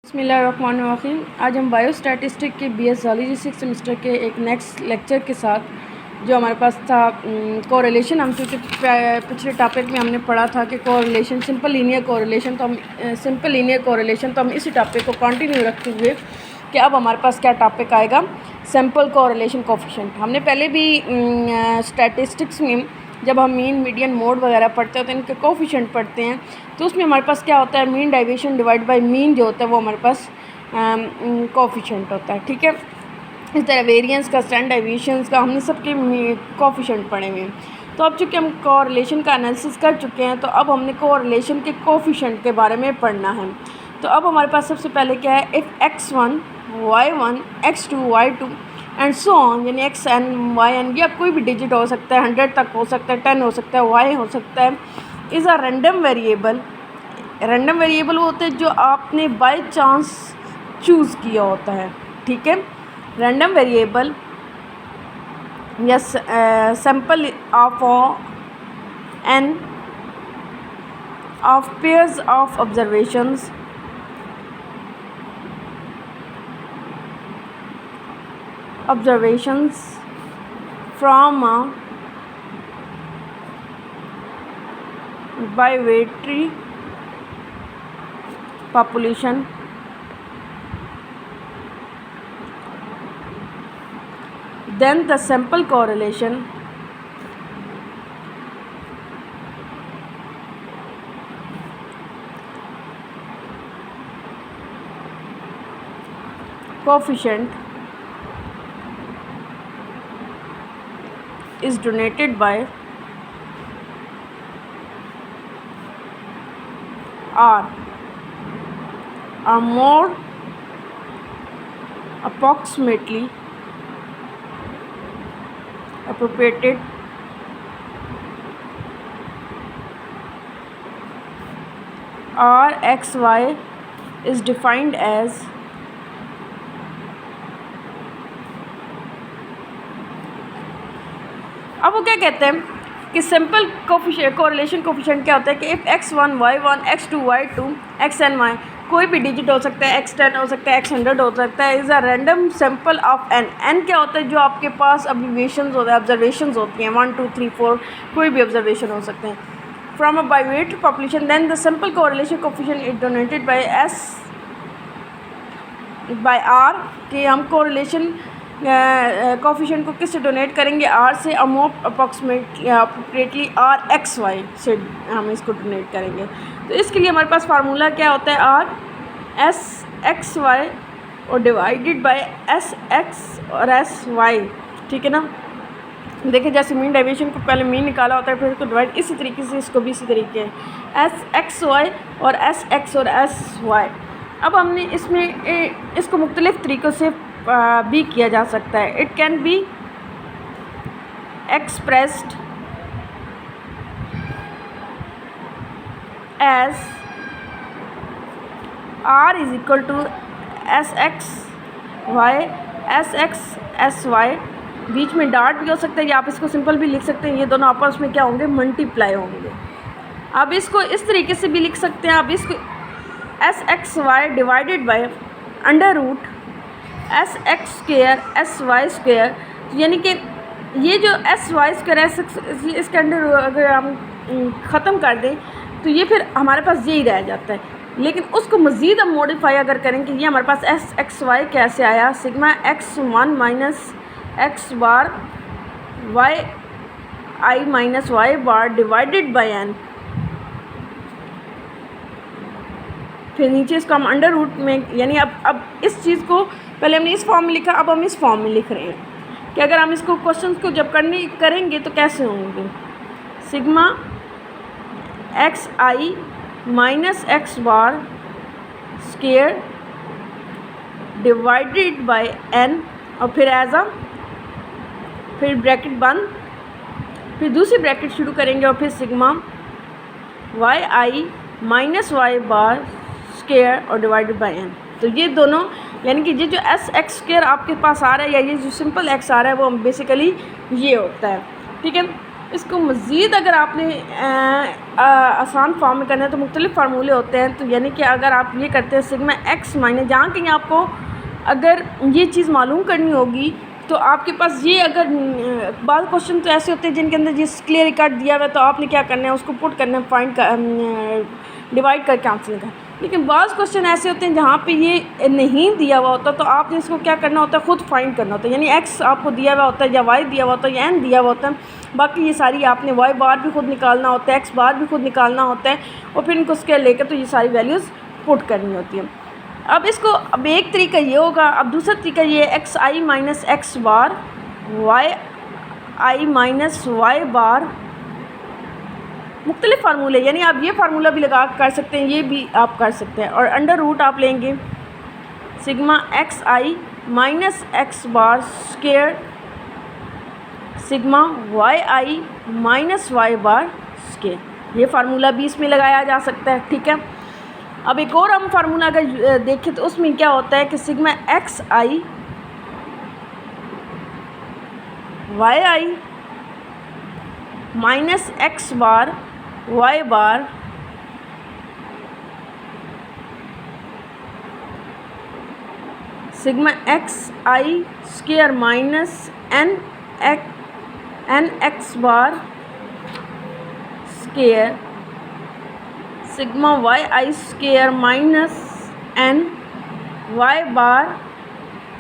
बिस्मिल्लाहिर्रहमानिर्रहीम। आज हम बायोस्टैटिस्टिक के बीएस ज़ूलॉजी 6 सेमेस्टर के एक नेक्स्ट लेक्चर के साथ जो हमारे पास था कोरिलेशन। हम क्योंकि पिछले टॉपिक में हमने पढ़ा था कि कोरिलेशन सिंपल लीनियर कोरिलेशन, तो हम इसी टॉपिक को कंटिन्यू रखते हुए कि अब हमारे पास क्या टॉपिक आएगा, सिंपल कोरिलेशन कोफिशिएंट। हमने पहले भी स्टैटिस्टिक्स में जब हम मीन मीडियन मोड वगैरह पढ़ते हैं तो इनके कोफिशिएंट पढ़ते हैं, तो उसमें हमारे पास क्या होता है, mean deviation divide by mean जो होता है वो हमारे पास कोफिशिएंट होता है। ठीक है, इस तरह वेरिएंस का, स्टैंडर्ड डेविएशंस का हमने सबके कोफिशिएंट पढ़े हुए हैं। तो अब चूँकि हम कोरिलेशन का एनालिसिस कर चुके हैं, तो अब हमने कोरिलेशन के कोफिशिएंट के बारे में पढ़ना है। तो अब हमारे पास सबसे पहले क्या है, if x1 y1 x2 y2 and so on, यानी एक्स एन वाई एन, या कोई भी डिजिट हो सकता है, 100 तक हो सकता है, 10 हो सकता है, वाई हो सकता है, is a random variable. Random variable वो होते हैं जो आपने बाय चांस चूज़ किया होता है। ठीक है, रैंडम वेरिएबल या sample of n of pairs of observations from a bivariate population then the sample correlation coefficient is donated by R are more approximately appropriated RXY is defined as अब वो क्या कहते हैं कि सिंपल कोरिलेशन कोफिशिएंट क्या होता है कि if x1 y1 x2 y2 xny, कोई भी डिजिट हो सकता है, x10 हो सकता है, x100 हो सकता है, is a random sample of n क्या होता है, जो आपके पास ऑब्जर्वेशंस होता है, ऑब्जर्वेशंस होती हैं 1 2 3 4, कोई भी ऑब्जर्वेशन हो सकते हैं, from a bivariate population, then the simple correlation coefficient is denoted by s by r, कि हम कोरिलेशन कोफिशिएंट को किससे डोनेट करेंगे, आर से, अमोर अप्रोप्रिएटली आर एक्स वाई से हम इसको डोनेट करेंगे। तो इसके लिए हमारे पास फार्मूला क्या होता है, आर एस एक्स वाई और डिवाइडेड बाय एस एक्स और एस वाई। ठीक है ना, देखिए जैसे मीन डेविएशन को पहले मीन निकाला होता है, फिर इसको डिवाइड, इसी तरीके से इसको भी इसी तरीके एस एक्स वाई और एस एक्स और एस वाई। अब हमने इसमें इसको मुख्तलिफ़ तरीक़ों से भी किया जा सकता है। It can be expressed as R is equal to S x Y S X S Y, बीच में डॉट भी हो सकता है, या आप इसको सिंपल भी लिख सकते हैं, ये दोनों आपस में क्या होंगे, मल्टीप्लाई होंगे। आप इसको इस तरीके से भी लिख सकते हैं, आप इसको s x y divided by under root s x square s y square, यानी कि ये जो एस वाई स्क्वेयर एस इसके अंडर अगर हम ख़त्म कर दें तो ये फिर हमारे पास यही रह जाता है। लेकिन उसको मज़ीद हम मॉडिफाई अगर करें कि ये हमारे पास एस एक्स वाई कैसे आया, sigma x1 minus x bar y I minus y bar divided by n, फिर नीचे इसको हम अंडर रूट में, यानी अब इस चीज़ को पहले हमने इस फॉर्म में लिखा, अब हम इस फॉर्म में लिख रहे हैं कि अगर हम इसको क्वेश्चन को जब करेंगे तो कैसे होंगे, sigma x i minus x bar square divided by n, और फिर फिर ब्रैकेट बंद, फिर दूसरी ब्रैकेट शुरू करेंगे, और फिर सिग्मा वाई आई माइनस वाई बार स्क्वायर और डिवाइडेड बाय एन। तो ये दोनों, यानी कि ये जो एस एक्स स्क्वायर आपके पास आ रहा है, या ये जो सिंपल एक्स आ रहा है, वो बेसिकली ये होता है। ठीक है, इसको मज़ीद अगर आपने आसान फॉर्म में करना है तो मुख्तलिफ़ फार्मूले होते हैं। तो यानी कि अगर आप ये करते हैं सिग्मा एक्स माइनस, जहाँ कहीं आपको अगर ये चीज़ मालूम करनी होगी तो आपके पास ये अगर बाद क्वेश्चन तो ऐसे होते हैं जिनके अंदर जिस क्लियर कट दिया हुआ है तो आपने क्या करना है उसको पुट करना है, फाइंड डिवाइड करके आंसर निकालना। लेकिन बाज़ क्वेश्चन ऐसे होते हैं जहाँ पे ये नहीं दिया हुआ होता तो आपने इसको क्या करना होता है, ख़ुद फाइंड करना होता है। यानी एक्स आपको दिया हुआ होता है या वाई दिया हुआ होता है या एन दिया हुआ होता है, बाकी ये सारी आपने वाई बार भी खुद निकालना होता है, एक्स बार भी खुद निकालना होता है और फिर इनको स्केल लेकर तो ये सारी वैल्यूज़ पुट करनी होती है। अब एक तरीका ये होगा। अब दूसरा तरीका ये x i minus x bar y I minus y बार, मुख्तलिफ़ फार्मूले, यानी आप ये फार्मूला भी लगा कर सकते हैं, ये भी आप कर सकते हैं। और अंडर रूट आप लेंगे sigma x i minus x bar square sigma Y I minus y bar square, ये फार्मूला भी इसमें लगाया जा सकता है। ठीक है, अब एक और हम फार्मूला अगर देखें तो उसमें क्या होता है कि सिग्मा एक्स आई वाई आई minus x bar y bar sigma x आई square minus n x bar square sigma Y आई square minus n Y bar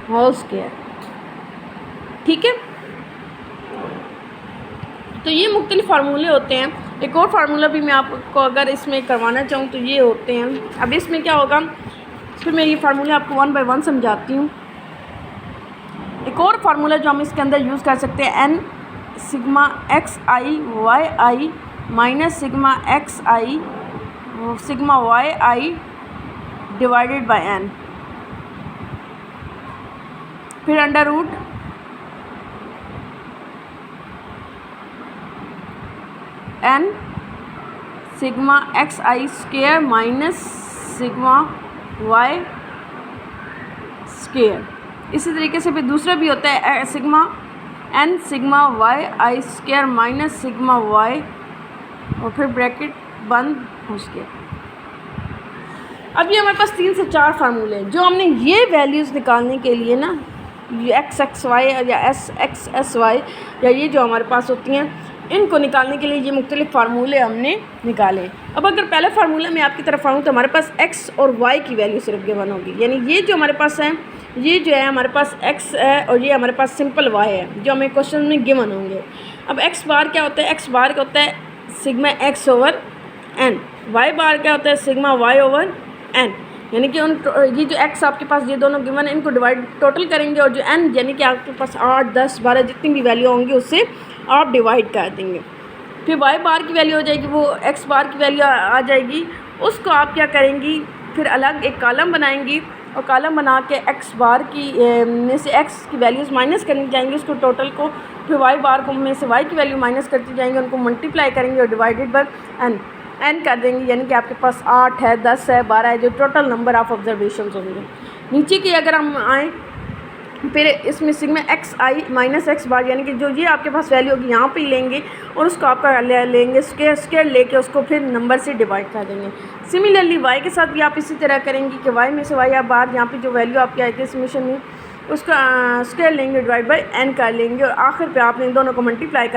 whole square. ठीक है, तो ये मुख्तलिफ फार्मूले होते हैं। एक और फार्मूला भी मैं आपको अगर इसमें करवाना चाहूँ तो ये होते हैं। अब इसमें क्या होगा, फिर मैं ये फार्मूले आपको वन बाय वन समझाती हूँ। एक और फार्मूला जो हम इसके अंदर यूज़ कर सकते हैं, N sigma x I Y I minus sigma x I sigma Y I divided by N, फिर under root N sigma x आई square minus sigma Y square. इसी तरीके से फिर दूसरा भी होता है सिग्मा एन सिग्मा वाई आई स्केयर माइनस सिग्मा वाई और फिर ब्रैकेट बंद हो स्केयर। अब ये हमारे पास 3 से 4 फार्मूले हैं जो हमने ये वैल्यूज़ निकालने के लिए ना, एक्स एक्स वाई या एस एक्स एस वाई या ये जो हमारे पास होती हैं, इनको निकालने के लिए ये मुख्तलिफ़ फार्मूले हमने निकाले। अब अगर पहले फार्मूला मैं आपकी तरफ आऊँ तो हमारे पास एक्स और वाई की वैल्यू सिर्फ गिवन होगी। यानी ये जो हमारे पास है, ये जो है हमारे पास एक्स है और ये हमारे पास सिंपल वाई है जो हमें क्वेश्चन में गिवन होंगे। अब एक्स बार क्या होता है, एक्स बार क्या होता है sigma X over N, Y bar क्या होता है सिग्मा वाई ओवर एन। यानी कि ये जो एक्स आपके पास ये दोनों गिवन है इनको डिवाइड टोटल करेंगे और जो एन यानी कि आपके पास 8 10 12 जितनी भी वैल्यू होंगी उससे आप डिवाइड कर देंगे। फिर वाई बार की वैल्यू हो जाएगी, वो एक्स बार की वैल्यू आ जाएगी, उसको आप क्या करेंगी फिर अलग एक कॉलम बनाएंगी और कॉलम बना के एक्स बार की में से एक्स की वैल्यूज़ माइनस करनी जाएंगी उसको टोटल को, फिर वाई बार को में से वाई की वैल्यू माइनस करती जाएंगे, उनको मल्टीप्लाई करेंगे और डिवाइडेड बाय एन कर देंगे। यानी कि आपके पास 8 है 10 है 12 है जो टोटल नंबर ऑफ ऑब्जर्वेशंस होंगे। नीचे की अगर हम आएँ फिर इसमें sigma x i minus x बार यानी कि जो ये आपके पास वैल्यू होगी यहाँ पे लेंगे और उसको आपका लेंगे स्केयर लेके उसको फिर नंबर से डिवाइड कर देंगे। सिमिलरली वाई के साथ भी आप इसी तरह करेंगे कि वाई में से वाई आप बार यहाँ पे जो वैल्यू आपकी आएगी समीशन में उसका स्केयर लेंगे डिवाइड बाय एन कर लेंगे और आखिर पे आपने इन दोनों को मल्टीप्लाई